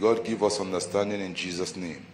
Lord give us understanding in Jesus' name.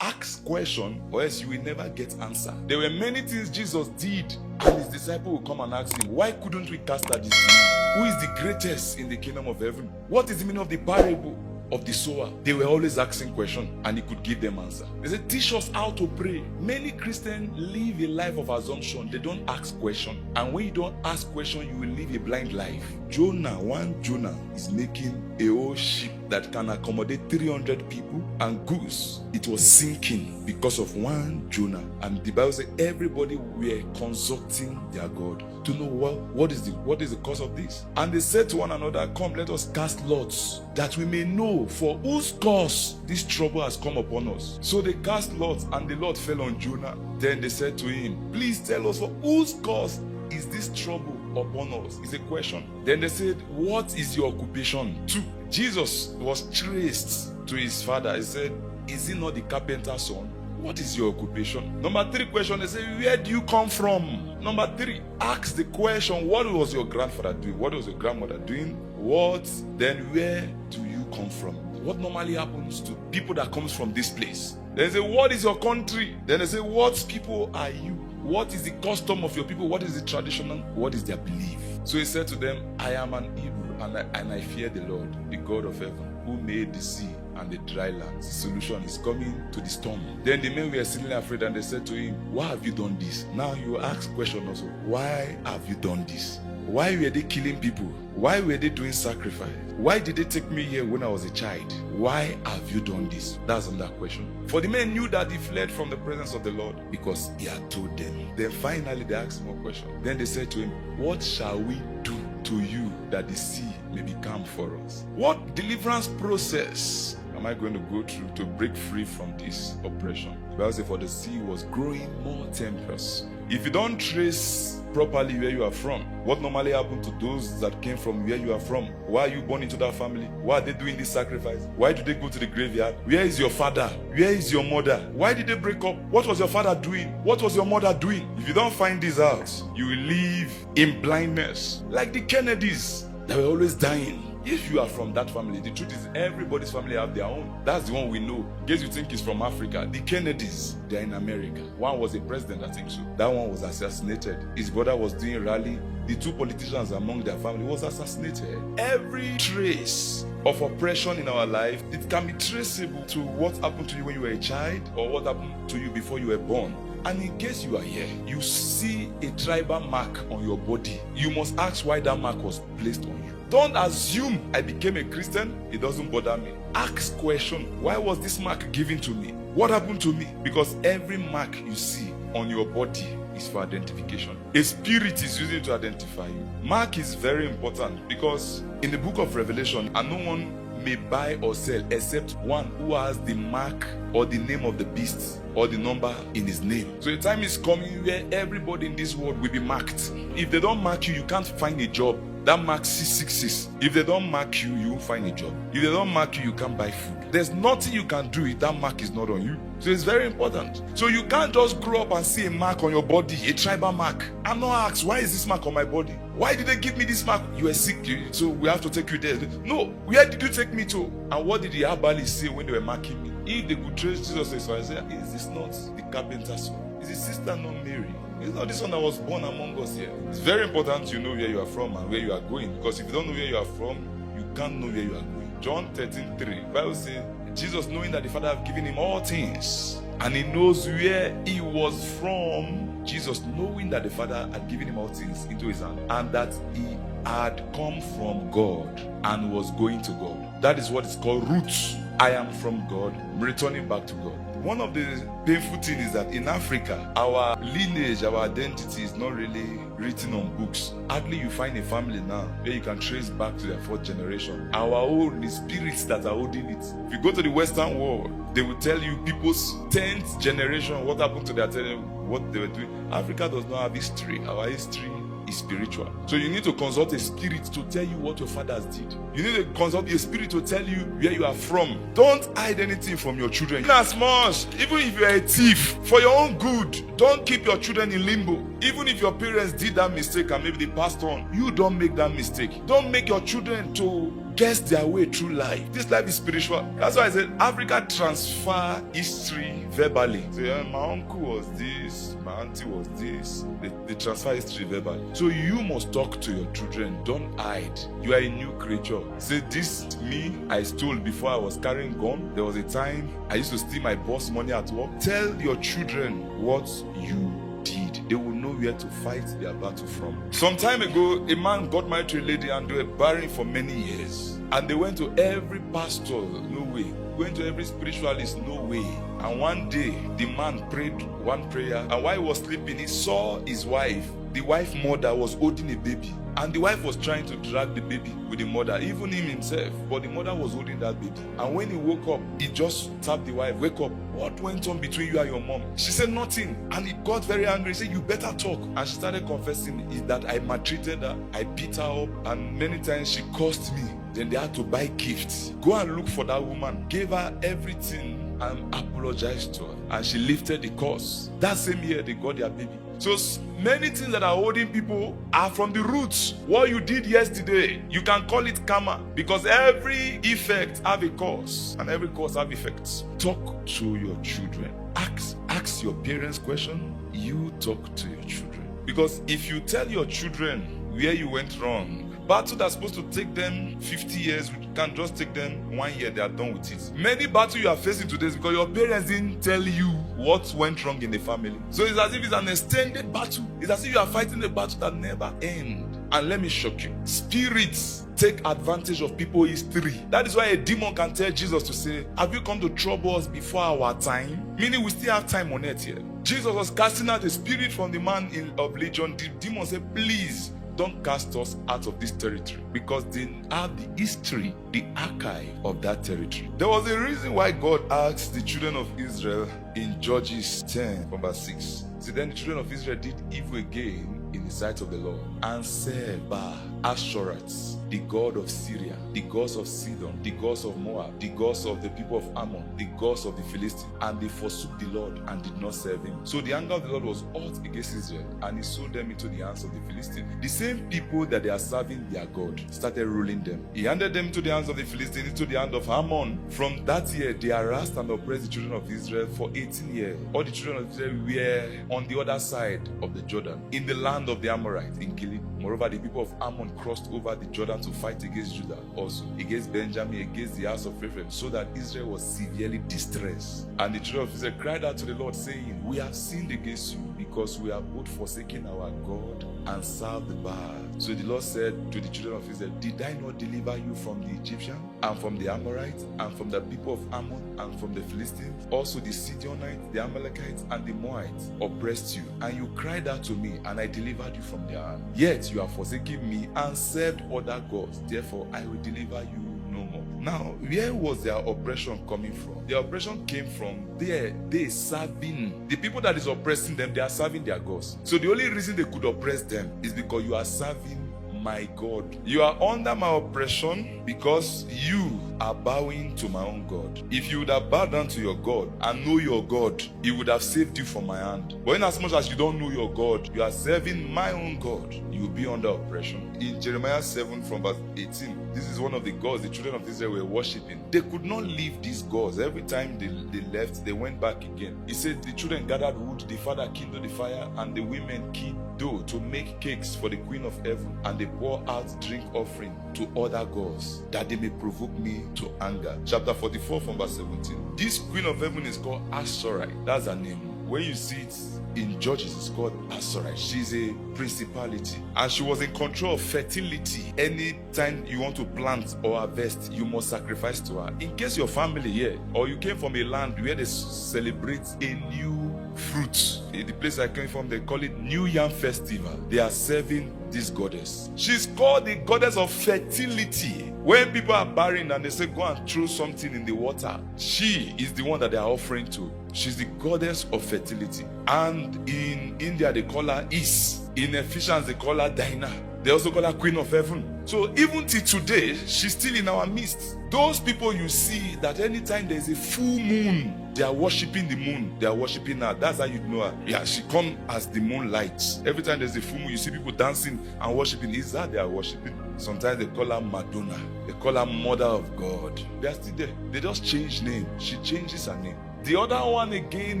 Ask question or else you will never get answer. There were many things Jesus did and his disciple will come and ask him, why couldn't we cast out this demon? Who is the greatest in the kingdom of heaven? What is the meaning of the parable of the sower? They were always asking questions and he could give them answer. They said, teach us how to pray. Many Christians live a life of assumption. They don't ask questions. And when you don't ask questions, you will live a blind life. One Jonah is making a whole ship that can accommodate 300 people and goods. It was sinking because of one Jonah. And the Bible says everybody were consulting their God to know what is the cause of this. And they said to one another, come, let us cast lots that we may know for whose cause this trouble has come upon us. So they cast lots and the lot fell on Jonah. Then they said to him, please tell us for whose cause is this trouble upon us? It's a question. Then they said, what is your occupation? 2. Jesus was traced to his father. He said, is he not the carpenter's son? What is your occupation? Number 3 question, they say, where do you come from? Number 3, ask the question, what was your grandfather doing? What was your grandmother doing? What? Then where do you come from? What normally happens to people that comes from this place? Then they say, what is your country? Then they say, what people are you? What is the custom of your people? What is the traditional? What is their belief? So he said to them, I am an Hebrew and I fear the Lord, the God of heaven, who made the sea and the dry land. The solution is coming to the storm. Then the men were exceedingly afraid and they said to him, why have you done this? Now you ask question also, why have you done this? Why were they killing people? Why were they doing sacrifice? Why did they take me here when I was a child? Why have you done this? That's another question. For the men knew that he fled from the presence of the Lord because he had told them. Then finally they asked more questions. Then they said to him, what shall we do to you that the sea may be calm for us? What deliverance process am I going to go through to break free from this oppression? The Bible says, for the sea was growing more tempestuous. If you don't trace properly where you are from, what normally happened to those that came from where you are from? Why are you born into that family? Why are they doing this sacrifice? Why do they go to the graveyard? Where is your father? Where is your mother? Why did they break up? What was your father doing? What was your mother doing? If you don't find this out, you will live in blindness. Like the Kennedys, they were always dying. If you are from that family, the truth is everybody's family have their own. That's the one we know. In case you think is from Africa, the Kennedys, they're in America. One was a president, I think so. That one was assassinated. His brother was doing rally. The 2 politicians among their family was assassinated. Every trace of oppression in our life, it can be traceable to what happened to you when you were a child or what happened to you before you were born. And in case you are here, you see a tribal mark on your body, you must ask why that mark was placed on you. Don't assume I became a Christian, it doesn't bother me. Ask question, why was this mark given to me? What happened to me? Because every mark you see on your body is for identification. A spirit is used to identify you. Mark is very important because in the book of Revelation, and no one may buy or sell except one who has the mark or the name of the beast or the number in his name. So the time is coming where everybody in this world will be marked. If they don't mark you, you can't find a job. That mark 666. If they don't mark you, you won't find a job. If they don't mark you, you can't buy food. There's nothing you can do if that mark is not on you. So it's very important. So you can't just grow up and see a mark on your body, a tribal mark. I'm not asked, why is this mark on my body? Why did they give me this mark? You were sick, so we have to take you there. No, where did you take me to? And what did the herbalists say when they were marking me? If they could trace Jesus, so I said, is this not the carpenter's son? Is his sister not Mary? It's not this one that was born among us here. It's very important you know where you are from and where you are going. Because if you don't know where you are from, you can't know where you are going. John 13:3, Bible says, Jesus, knowing that the Father have given him all things, and he knows where he was from. Jesus, knowing that the Father had given him all things into his hand, and that he had come from God and was going to God. That is what is called roots. I am from God, I'm returning back to God. One of the painful things is that in Africa, our lineage, our identity is not really written on books. Hardly you find a family now where you can trace back to their 4th generation. Our own, the spirits that are holding it. If you go to the Western world, they will tell you people's 10th generation, what happened to their 10th, what they were doing. Africa does not have history. Our history is spiritual. So you need to consult a spirit to tell you what your fathers did. You need to consult a spirit to tell you where you are from. Don't hide anything from your children. As much, even if you are a thief, for your own good, don't keep your children in limbo. Even if your parents did that mistake and maybe they passed on, you don't make that mistake. Don't make your children to guess their way through life. This life is spiritual. That's why I said Africa transfer history verbally. So my uncle was this, my auntie was this. They transfer history verbally. So you must talk to your children. Don't hide. You are a new creature. Say, this me I stole before I was carrying gun. There was a time I used to steal my boss money at work. Tell your children what you did. They will know where to fight their battle from. Some time ago, a man got married to a lady and they were barren for many years. And they went to every pastor, no way. Went to every spiritualist, no way. And one day, the man prayed one prayer, and while he was sleeping, he saw his wife. The wife mother was holding a baby, and the wife was trying to drag the baby with the mother, even him himself, but the mother was holding that baby. And when he woke up, he just tapped the wife, "Wake up, what went on between you and your mom?" She said nothing, and he got very angry. He said, "You better talk." And she started confessing that I maltreated her, I beat her up, and many times she cursed me. Then they had to buy gifts. Go and look for that woman, gave her everything and apologized to her, and she lifted the curse. That same year they got their baby. So many things that are holding people are from the roots. What you did yesterday, you can call it karma, because every effect have a cause and every cause have effects. Talk to your children. Ask your parents question. You talk to your children, because if you tell your children where you went wrong, battle that's supposed to take them 50 years can just take them 1 year. They are done with it. Many battles you are facing today is because your parents didn't tell you what went wrong in the family. So it's as if it's an extended battle. It's as if you are fighting a battle that never ends. And let me shock you. Spirits take advantage of people's history. That is why a demon can tell Jesus to say, "Have you come to trouble us before our time?" Meaning we still have time on earth here. Jesus was casting out the spirit from the man of Legion. The demon said, "Please, don't cast us out of this territory," because they have the history, the archive of that territory. There was a reason why God asked the children of Israel in Judges 10 from verse 6. See, then the children of Israel did evil again in the sight of the Lord, and served Baal, Ashtoreth, the god of Syria, the gods of Sidon, the gods of Moab, the gods of the people of Ammon, the gods of the Philistines, and they forsook the Lord and did not serve him. So the anger of the Lord was hot against Israel, and he sold them into the hands of the Philistines. The same people that they are serving their God started ruling them. He handed them into the hands of the Philistines, into the hand of Ammon. From that year, they harassed and oppressed the children of Israel for 18 years. All the children of Israel were on the other side of the Jordan, in the land of the Amorites, in Gilead. Moreover, the people of Ammon crossed over the Jordan to fight against Judah, also against Benjamin, against the house of Ephraim, so that Israel was severely distressed. And the children of Israel cried out to the Lord, saying, "We have sinned against you, because we have both forsaken our God and served the Baal." So the Lord said to the children of Israel, "Did I not deliver you from the Egyptians, and from the Amorites, and from the people of Ammon, and from the Philistines? Also the Sidonites, the Amalekites, and the Moabites oppressed you, and you cried out to me, and I delivered you from their hand. Yet you have forsaken me and served other gods. Therefore I will deliver you no more." Now, where was their oppression coming from? Their oppression came from they serving. The people that is oppressing them, they are serving their gods. So the only reason they could oppress them is because you are serving my God. You are under my oppression because you are bowing to my own God. If you would have bowed down to your God and know your God, he would have saved you from my hand. But in as much as you don't know your God, you are serving my own God, you will be under oppression. In Jeremiah 7 from verse 18, this is one of the gods the children of Israel were worshipping. They could not leave these gods. Every time they left, they went back again. He said the children gathered wood, the father kindled the fire, and the women kneaded dough to make cakes for the queen of heaven, and they pour out drink offering to other gods, that they may provoke me to anger. Chapter 44 from verse 17. This queen of heaven is called Ashtoreth. That's her name. When you see it in Judges, it's called Ashtoreth. She's a principality, and she was in control of fertility. Anytime you want to plant or harvest, you must sacrifice to her. In case your family here, or you came from a land where they celebrate a new fruit, in the place I came from, they call it New Yam Festival. They are serving this goddess. She's called the goddess of fertility. When people are barren and they say go and throw something in the water, she is the one that they are offering to. She's the goddess of fertility. And in India they call her Is. In Ephesians they call her Dinah. They also call her Queen of Heaven. So even till today, she's still in our midst. Those people you see that anytime there's a full moon, They are worshiping the moon. They are worshiping her. That's how you know her. Yeah, she come as the moonlight. Every time there's a full moon, you see people dancing and worshiping. Is that they are worshiping? Sometimes they call her Madonna. They call her Mother of God. They are still there. They just change name. She changes her name. The other one again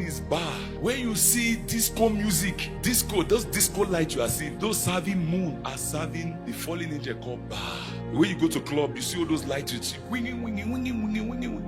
is bar. Where you see disco music, disco, those disco lights you are seeing, those serving moon are serving the fallen angel called bar. When you go to club, you see all those lights, you see winging.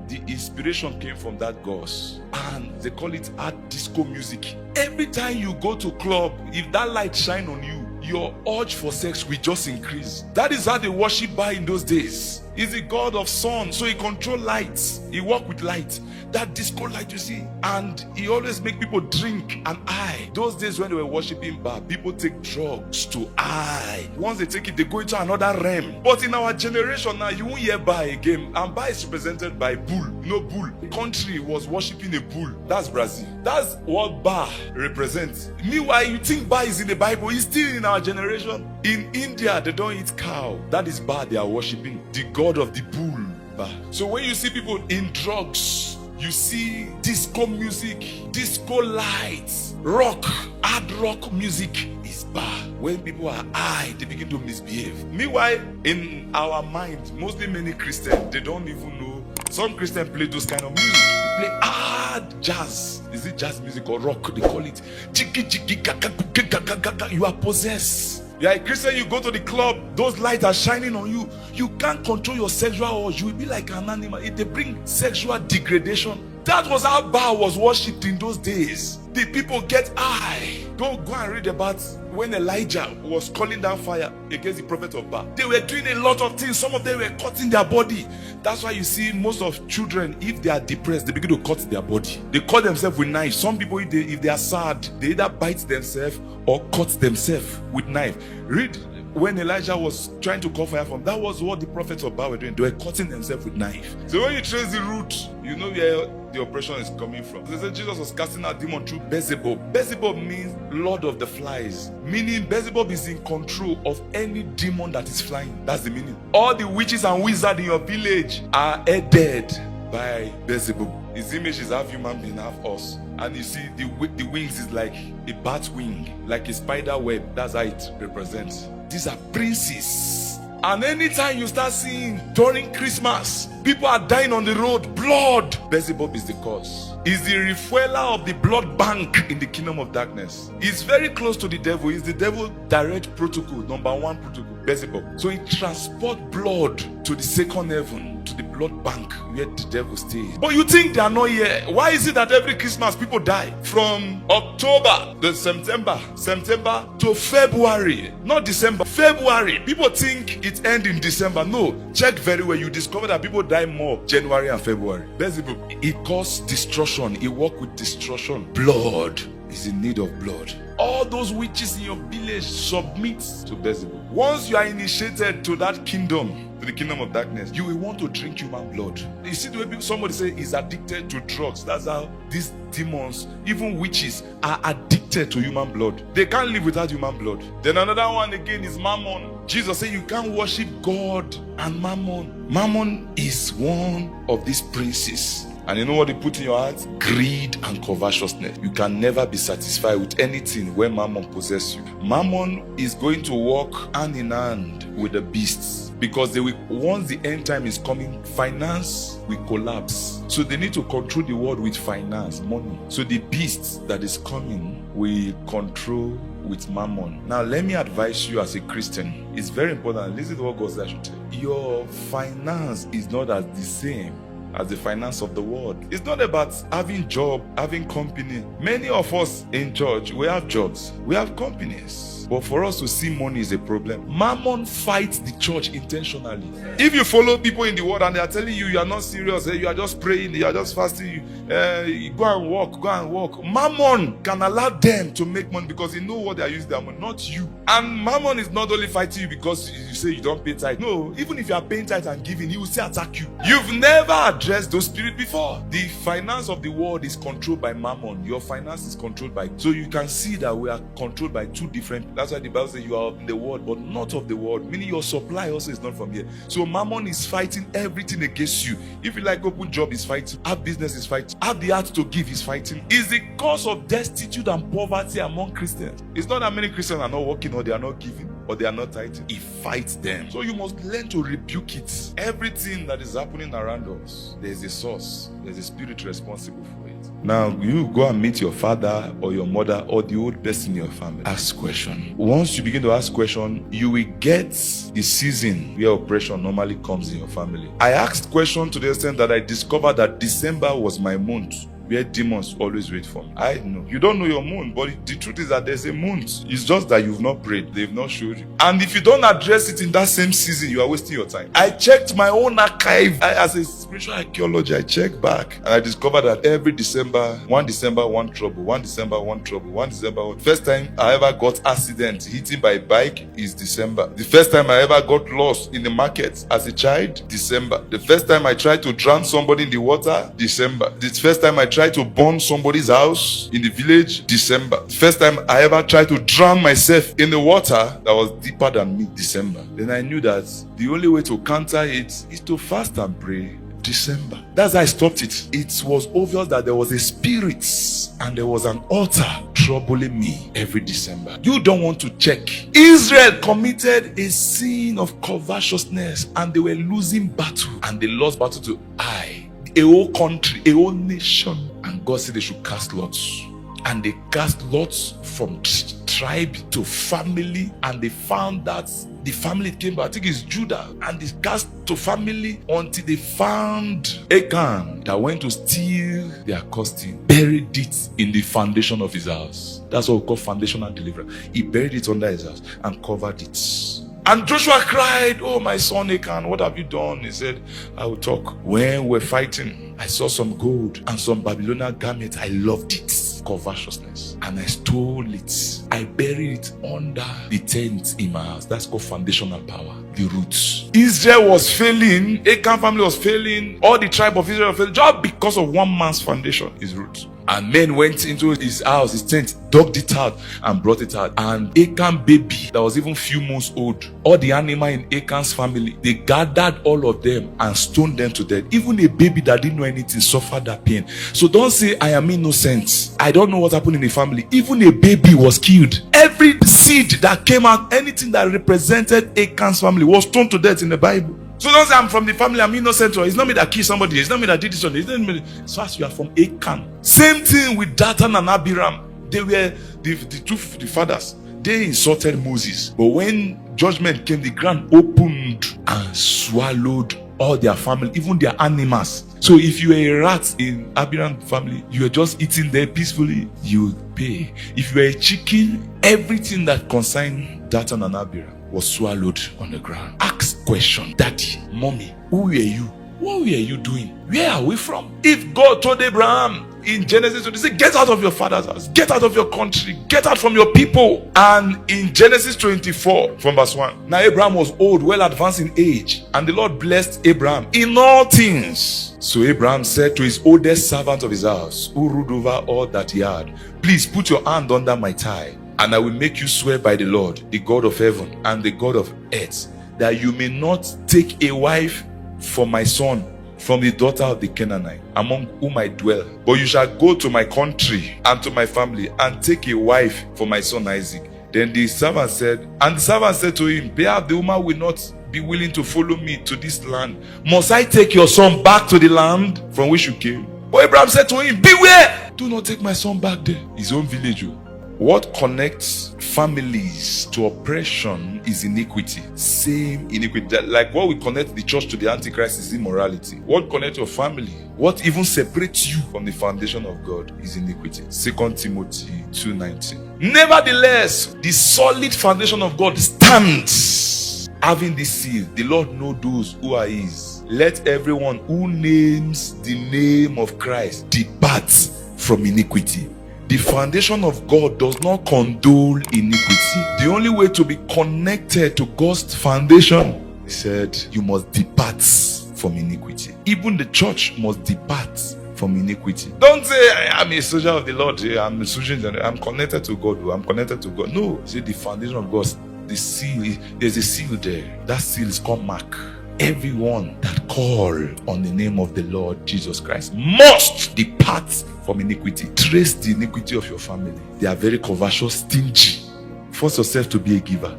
The inspiration came from that gods, and they call it art disco music. Every time you go to club, if that light shine on you, your urge for sex will just increase. That is how they worship Ba in those days. He's the god of sun, so he control lights. He work with light. That disco light you see, and he always make people drink and high. Those days when they were worshiping Ba, people take drugs to high. Once they take it, they go into another realm. But in our generation now, you won't hear Ba again. And Ba is represented by bull. No bull. The country was worshiping a bull. That's Brazil. That's what Ba represents. Meanwhile, you think Ba is in the Bible. He's still in our generation. In India, they don't eat cow. That is Ba they are worshiping. The god of the bull. Ba. So when you see people in drugs, you see disco music, disco lights, rock, hard rock music is Ba. When people are high, they begin to misbehave. Meanwhile, in our mind, mostly many Christians, they don't even know. Some Christians play those kind of music. They play hard jazz. Is it jazz music or rock? They call it. You are possessed. You are a Christian, you go to the club, those lights are shining on you. You can't control your sexual urge. You will be like an animal. They bring sexual degradation. That was how Ba was worshipped in those days. The people get high. Go and read about when Elijah was calling down fire against the prophet of Ba. They were doing a lot of things. Some of them were cutting their body. That's why you see most of children, if they are depressed, they begin to cut their body. They cut themselves with knives. Some people, if they are sad, they either bite themselves or cut themselves with knife. Read when Elijah was trying to call fire from, that was what the prophets of Ba were doing. They were cutting themselves with knife. So when you trace the root, you know where the oppression is coming from. They said Jesus was casting out demon through Beelzebub. Beelzebub means Lord of the Flies, meaning Beelzebub is in control of any demon that is flying. That's the meaning. All the witches and wizards in your village are headed by Beelzebub. His image is half human being, half us. And you see the wings is like a bat wing, like a spider web. That's how it represents. These are princes. And anytime you start seeing during Christmas, people are dying on the road, blood, Beelzebub is the cause. He's the refueler of the blood bank in the kingdom of darkness. He's very close to the devil. He's the devil direct protocol, number one protocol, Beelzebub. So he transports blood to the second heaven, to the blood bank where the devil stays. But you think they are not here. Why is it that every Christmas people die? From October to September to February, not December, February. People think it ends in December. No, check very well. You discover that people die more January and February. Beelzebub, it causes destruction. It works with destruction. Blood is in need of blood. All those witches in your village submit to Beelzebub. Once you are initiated to that kingdom, to the kingdom of darkness, you will want to drink human blood. You see the way somebody say is addicted to drugs. That's how these demons, even witches, are addicted to human blood. They can't live without human blood. Then another one again is mammon. Jesus said you can't worship God and mammon. Mammon is one of these princes. And you know what they put in your heart? Greed and covetousness. You can never be satisfied with anything when mammon possesses you. Mammon is going to walk hand in hand with the beasts. Because they will, once the end time is coming, finance will collapse. So they need to control the world with finance, money. So the beast that is coming will control with mammon. Now let me advise you as a Christian. It's very important. Listen to what God says. Your finance is not as the same as the finance of the world. It's not about having job, having company. Many of us in church, we have jobs, we have companies. But for us to see money is a problem. Mammon fights the church intentionally. If you follow people in the world and they are telling you are not serious, you are just praying, you are just fasting, you go and walk. Mammon can allow them to make money because they know what they are using their money, not you. And Mammon is not only fighting you because you say you don't pay tithe. No, even if you are paying tithe and giving, he will still attack you. You've never addressed those spirits before. The finance of the world is controlled by Mammon. Your finance is controlled by. So you can see that we are controlled by two different. That's why the Bible says you are in the world, but not of the world. Meaning your supply also is not from here. So mammon is fighting everything against you. If you like open job, is fighting. Have business, is fighting. Have the heart to give, is fighting. It's the cause of destitute and poverty among Christians. It's not that many Christians are not working or they are not giving or they are not tithing. It fights them. So you must learn to rebuke it. Everything that is happening around us, there's a source. There's a spirit responsible for it. Now, you go and meet your father or your mother or the old person in your family. Ask question. Once you begin to ask question, you will get the season where oppression normally comes in your family. I asked question to the extent that I discovered that December was my month where demons always wait for me. I know. You don't know your moon, but the truth is that there's a moon. It's just that you've not prayed. They've not showed you. And if you don't address it in that same season, you are wasting your time. I checked my own archive. As a spiritual archaeologist, I checked back and I discovered that every December, one trouble, one December, one. First time I ever got accident, hitting by a bike is December. The first time I ever got lost in the market as a child, December. The first time I tried to drown somebody in the water, December. The first time I tried to burn somebody's house in the village, December. The first time I ever tried to drown myself in the water that was deeper than me, December. Then I knew that the only way to counter it is to fast and pray, December. That's how I stopped it. It was obvious that there was a spirit and there was an altar troubling me every December. You don't want to check. Israel committed a sin of covetousness and they were losing battle, and they lost battle to Ai, a whole country, a whole nation. And God said they should cast lots. And they cast lots from tribe to family, and they found that the family came back. I think it's Judah, and they cast to family until they found Achan that went to steal their costume, buried it in the foundation of his house. That's what we call foundational deliverance. He buried it under his house and covered it. And Joshua cried, "Oh, my son Achan, what have you done?" He said, "I will talk. When we're fighting, I saw some gold and some Babylonian garments. I loved it. Covetousness. And I stole it. I buried it under the tent in my house." That's called foundational power. The roots. Israel was failing. Achan family was failing. All the tribe of Israel was failing just because of one man's foundation, his roots. And men went into his house, his tent, dug it out and brought it out. And Achan baby that was even few months old, all the animal in Achan's family, they gathered all of them and stoned them to death. Even a baby that didn't know anything suffered that pain. So don't say, "I am innocent. I don't know what happened in the family." Even a baby was killed. Every seed that came out, anything that represented Achan's family was stoned to death in the Bible. So don't say, "I'm from the family, I'm innocent," or "It's not me that killed somebody, it's not me that did this one." It's not me. As far as you are from Achan. Same thing with Dathan and Abiram. They were the fathers. They insulted Moses. But when judgment came, the ground opened and swallowed all their family, even their animals. So if you were a rat in Abiram family, you were just eating there peacefully, you would pay. If you were a chicken, everything that concerned Dathan and Abiram was swallowed on the ground. Ask question, "Daddy, mommy, who were you? What were you doing? Where are we from?" If God told Abraham in Genesis 20, say, "Get out of your father's house, get out of your country, get out from your people." And in Genesis 24 from verse 1, now Abraham was old, well advanced in age, and the Lord blessed Abraham in all things. So Abraham said to his oldest servant of his house, who ruled over all that he had, "Please put your hand under my thigh, and I will make you swear by the Lord, the God of heaven and the God of earth, that you may not take a wife for my son from the daughter of the Canaanite, among whom I dwell. But you shall go to my country and to my family and take a wife for my son Isaac." Then the servant said to him, "Perhaps the woman will not be willing to follow me to this land. Must I take your son back to the land from which you came?" But Abraham said to him, "Beware! Do not take my son back there." His own village. What connects families to oppression is iniquity. Same iniquity. Like what we connect the church to the Antichrist is immorality. What connects your family, what even separates you from the foundation of God, is iniquity. 2 Timothy 2:19. Nevertheless, the solid foundation of God stands. Having this seal, the Lord knows those who are his. Let everyone who names the name of Christ depart from iniquity. The foundation of God does not condone iniquity. The only way to be connected to God's foundation, he said, you must depart from iniquity. Even the church must depart from iniquity. Don't say, I'm a soldier of the Lord. I'm a soldier. I'm connected to God. I'm connected to God. No. See, the foundation of God, the seal, there's a seal there. That seal is called mark. Everyone that call on the name of the Lord Jesus Christ must depart from iniquity. Trace the iniquity of your family. They are very covetous, stingy. Force yourself to be a giver.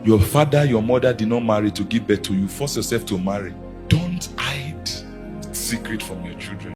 Your father, your mother did not marry to give birth to you. Force yourself to marry. Don't hide secret from your children.